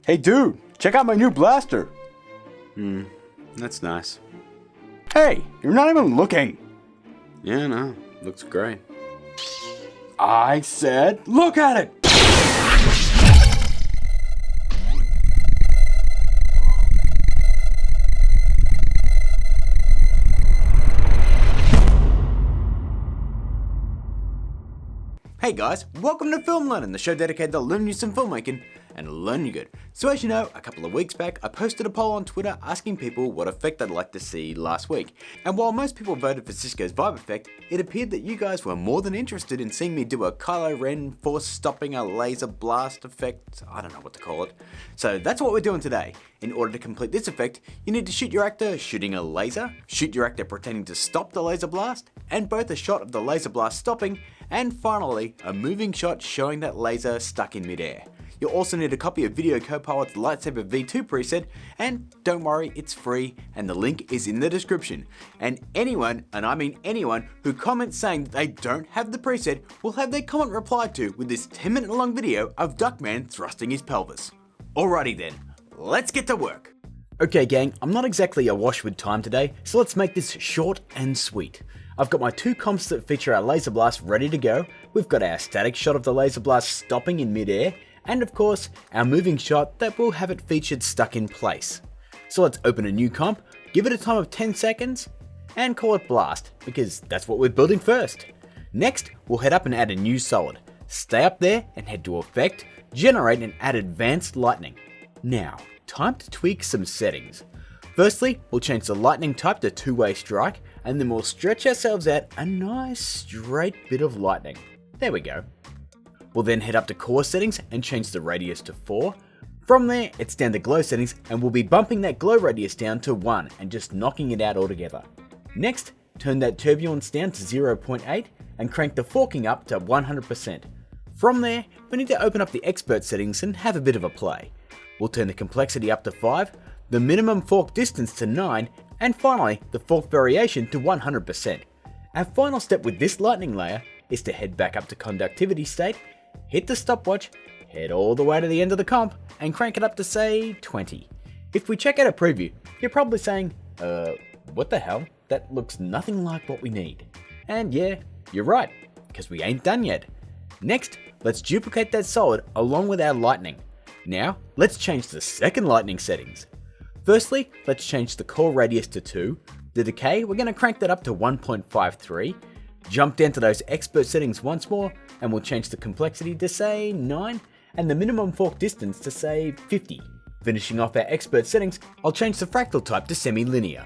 Hey dude, check out my new blaster. That's nice. Hey, you're not even looking. Yeah, no, looks great. I said, look at it. Hey guys, welcome to Film Learnin, the show dedicated to learning some filmmaking and learning good. So as you know, a couple of weeks back, I posted a poll on Twitter asking people what effect they'd like to see last week. And while most people voted for Cisco's vibe effect, it appeared that you guys were more than interested in seeing me do a Kylo Ren force stopping a laser blast effect. I don't know what to call it. So that's what we're doing today. In order to complete this effect, you need to shoot your actor shooting a laser, shoot your actor pretending to stop the laser blast, and both a shot of the laser blast stopping, and finally, a moving shot showing that laser stuck in midair. You'll also need a copy of Video Copilot's Lightsaber V2 preset, and don't worry, it's free, and the link is in the description. And anyone, and I mean anyone, who comments saying that they don't have the preset will have their comment replied to with this 10-minute long video of Duckman thrusting his pelvis. Alrighty then, let's get to work. Okay gang, I'm not exactly awash with time today, so let's make this short and sweet. I've got my two comps that feature our laser blast ready to go. We've got our static shot of the laser blast stopping in midair, and of course, our moving shot that will have it featured stuck in place. So let's open a new comp, give it a time of 10 seconds, and call it blast, because that's what we're building first. Next, we'll head up and add a new solid. Stay up there and head to Effect, Generate and add Advanced Lightning. Now, time to tweak some settings. Firstly, we'll change the lightning type to two-way strike, and then we'll stretch ourselves out a nice straight bit of lightning. There we go. We'll then head up to core settings and change the radius to 4. From there, it's down to glow settings, and we'll be bumping that glow radius down to 1 and just knocking it out altogether. Next, turn that turbulence down to 0.8 and crank the forking up to 100%. From there, we need to open up the expert settings and have a bit of a play. We'll turn the complexity up to 5, the minimum fork distance to 9, and finally the fork variation to 100%. Our final step with this lightning layer is to head back up to conductivity state, hit the stopwatch, head all the way to the end of the comp, and crank it up to say 20. If we check out a preview, you're probably saying, what the hell? That looks nothing like what we need. And yeah, you're right, because we ain't done yet. Next, let's duplicate that solid along with our lightning. Now, let's change the second lightning settings. Firstly, let's change the core radius to 2, the decay, we're going to crank that up to 1.53, jump down to those expert settings once more, and we'll change the complexity to say 9, and the minimum fork distance to say 50. Finishing off our expert settings, I'll change the fractal type to semi-linear.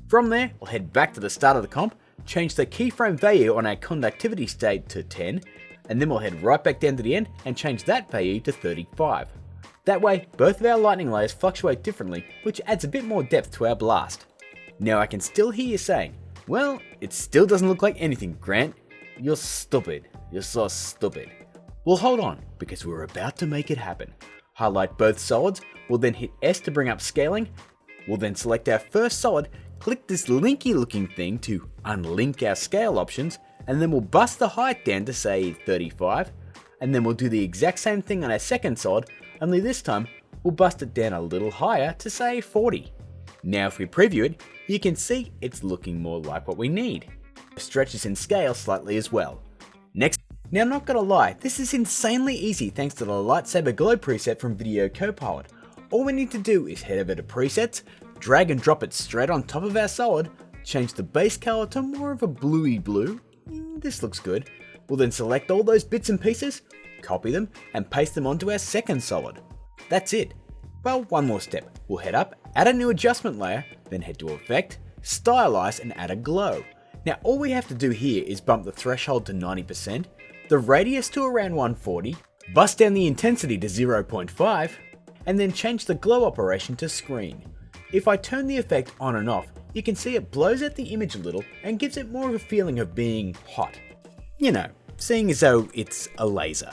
From there, we'll head back to the start of the comp, change the keyframe value on our conductivity state to 10, and then we'll head right back down to the end and change that value to 35. That way, both of our lightning layers fluctuate differently, which adds a bit more depth to our blast. Now I can still hear you saying, well, it still doesn't look like anything, Grant. You're stupid. You're so stupid. Well, hold on, because we're about to make it happen. Highlight both solids, we'll then hit S to bring up scaling. We'll then select our first solid, click this linky looking thing to unlink our scale options, and then we'll bust the height down to say 35. And then we'll do the exact same thing on our second solid, only this time we'll bust it down a little higher to say 40. Now if we preview it, you can see it's looking more like what we need. It stretches in scale slightly as well. Next, now I'm not gonna lie, this is insanely easy thanks to the Lightsaber Glow preset from Video Copilot. All we need to do is head over to presets, drag and drop it straight on top of our solid, change the base color to more of a bluey blue. This looks good. We'll then select all those bits and pieces, copy them, and paste them onto our second solid. That's it. Well, one more step. We'll head up, add a new adjustment layer, then head to Effect, Stylize, and add a glow. Now all we have to do here is bump the threshold to 90%, the radius to around 140, bust down the intensity to 0.5, and then change the glow operation to screen. If I turn the effect on and off, you can see it blows out the image a little and gives it more of a feeling of being hot. You know, seeing as though it's a laser.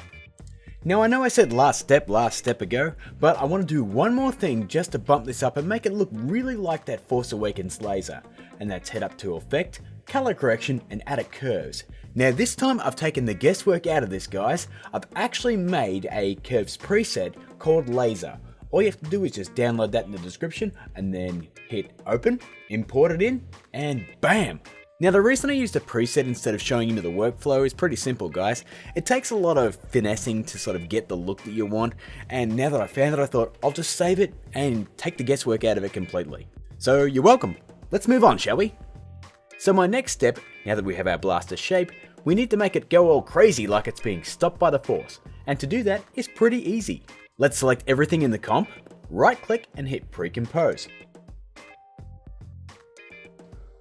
Now I know I said last step ago, but I want to do one more thing just to bump this up and make it look really like that Force Awakens laser, and that's head up to Effect, Color Correction, and add a Curves. Now this time I've taken the guesswork out of this, guys. I've actually made a curves preset called Laser. all you have to do is just download that in the description and then hit open, import it in, and bam! Now the reason I used a preset instead of showing you the workflow is pretty simple, guys. It takes a lot of finessing to sort of get the look that you want, and now that I found it I thought I'll just save it and take the guesswork out of it completely. So you're welcome. Let's move on, shall we? So my next step, now that we have our blaster shape, we need to make it go all crazy like it's being stopped by the Force, and to do that is pretty easy. Let's select everything in the comp, right click and hit pre-compose.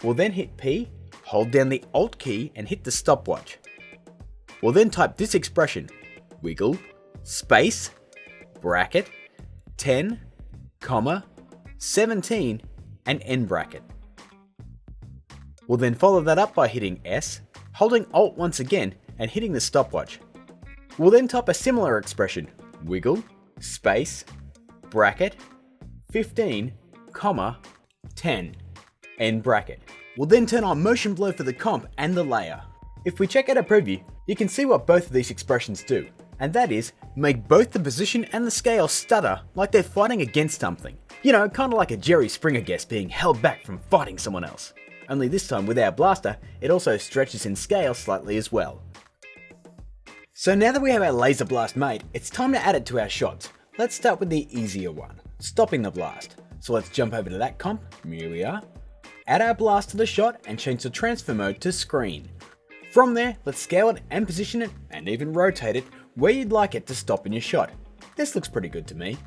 We'll then hit P, hold down the Alt key and hit the stopwatch. We'll then type this expression, wiggle, space, bracket, 10, comma, 17, and end bracket. We'll then follow that up by hitting S, holding Alt once again and hitting the stopwatch. We'll then type a similar expression, wiggle, space, bracket, 15, comma, 10, end bracket. We'll then turn on motion blur for the comp and the layer. If we check out a preview, you can see what both of these expressions do, and that is make both the position and the scale stutter like they're fighting against something. You know, kind of like a Jerry Springer guest being held back from fighting someone else. Only this time with our blaster, it also stretches in scale slightly as well. So now that we have our laser blast made, it's time to add it to our shots. Let's start with the easier one, stopping the blast. So let's jump over to that comp, here we are. Add our blast to the shot and change the transfer mode to screen. From there, let's scale it and position it and even rotate it where you'd like it to stop in your shot. This looks pretty good to me.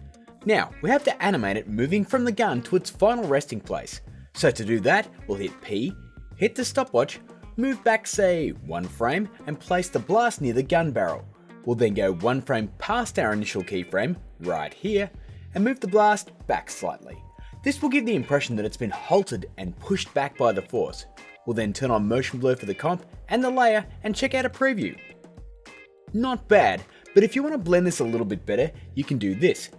Now, we have to animate it moving from the gun to its final resting place. So to do that, we'll hit P, hit the stopwatch, move back say 1 frame and place the blast near the gun barrel. We'll then go 1 frame past our initial keyframe, right here, and move the blast back slightly. This will give the impression that it's been halted and pushed back by the Force. We'll then turn on motion blur for the comp and the layer and check out a preview. Not bad, but if you want to blend this a little bit better, you can do this.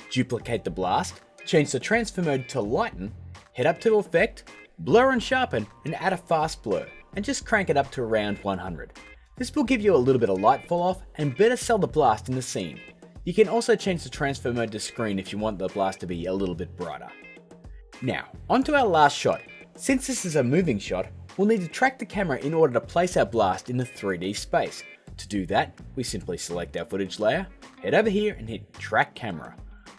Duplicate the blast, change the transfer mode to lighten, head up to effect, blur and sharpen and add a fast blur, and just crank it up to around 100. This will give you a little bit of light fall off and better sell the blast in the scene. You can also change the transfer mode to screen if you want the blast to be a little bit brighter. Now, onto our last shot. Since this is a moving shot, we'll need to track the camera in order to place our blast in the 3D space. To do that, we simply select our footage layer, head over here and hit track camera.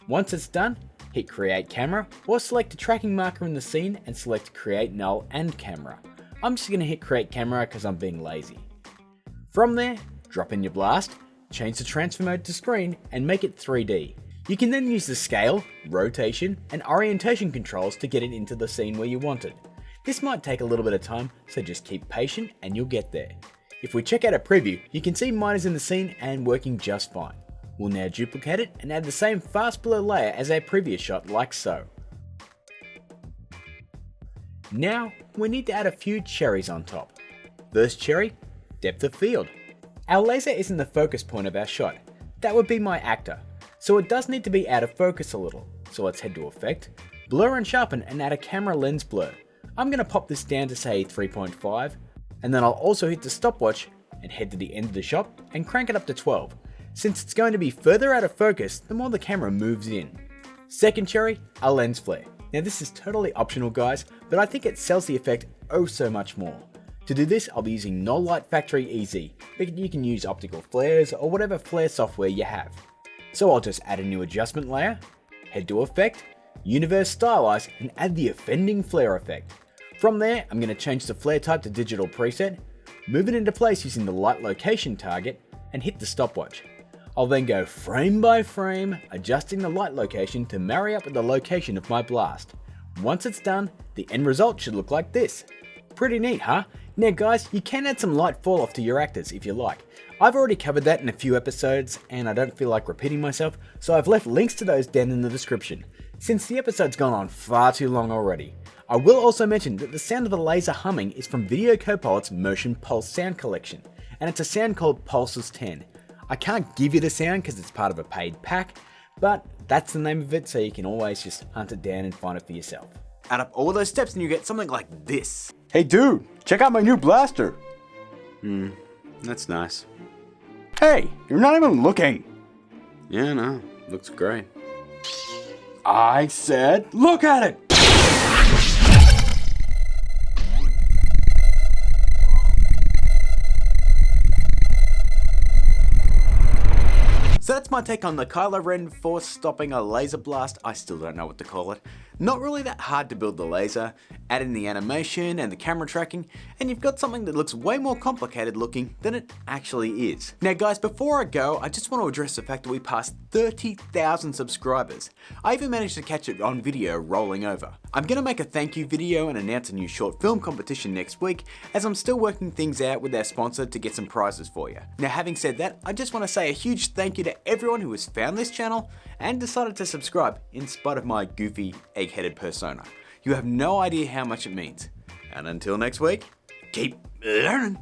Once it's done, hit create camera or select a tracking marker in the scene and select create null and camera. I'm just going to hit create camera because I'm being lazy. From there, drop in your blast, change the transfer mode to screen and make it 3D. You can then use the scale, rotation, and orientation controls to get it into the scene where you want it. This might take a little bit of time, so just keep patient and you'll get there. If we check out a preview, you can see mine is in the scene and working just fine. We'll now duplicate it and add the same fast blur layer as our previous shot like so. Now, we need to add a few cherries on top. First cherry, depth of field. Our laser isn't the focus point of our shot. That would be my actor. So it does need to be out of focus a little. So let's head to effect, blur and sharpen and add a camera lens blur. I'm going to pop this down to say 3.5 and then I'll also hit the stopwatch and head to the end of the shot and crank it up to 12. Since it's going to be further out of focus the more the camera moves in. Second cherry, a lens flare. Now this is totally optional guys, but I think it sells the effect oh so much more. To do this I'll be using No Light Factory EZ, but you can use optical flares or whatever flare software you have. So I'll just add a new adjustment layer, head to effect, universe stylize and add the offending flare effect. From there I'm going to change the flare type to digital preset, move it into place using the light location target and hit the stopwatch. I'll then go frame by frame, adjusting the light location to marry up with the location of my blast. Once it's done, the end result should look like this. Pretty neat, huh? Now guys, you can add some light fall off to your actors if you like. I've already covered that in a few episodes and I don't feel like repeating myself, so I've left links to those down in the description, since the episode's gone on far too long already. I will also mention that the sound of the laser humming is from Video Copilot's Motion Pulse sound collection, and it's a sound called Pulses 10. I can't give you the sound because it's part of a paid pack, but that's the name of it, so you can always just hunt it down and find it for yourself. Add up all those steps and you get something like this. Hey dude, check out my new blaster. That's nice. Hey, you're not even looking. Yeah, no, looks great. I said, look at it! So that's my take on the Kylo Ren Force stopping a laser blast. I still don't know what to call it. Not really that hard to build the laser, add in the animation and the camera tracking, and you've got something that looks way more complicated looking than it actually is. Now guys, before I go, I just want to address the fact that we passed 30,000 subscribers. I even managed to catch it on video rolling over. I'm gonna make a thank you video and announce a new short film competition next week, as I'm still working things out with our sponsor to get some prizes for you. Now having said that, I just want to say a huge thank you to everyone who has found this channel and decided to subscribe in spite of my goofy, egg-headed persona. You have no idea how much it means. And until next week, keep learning.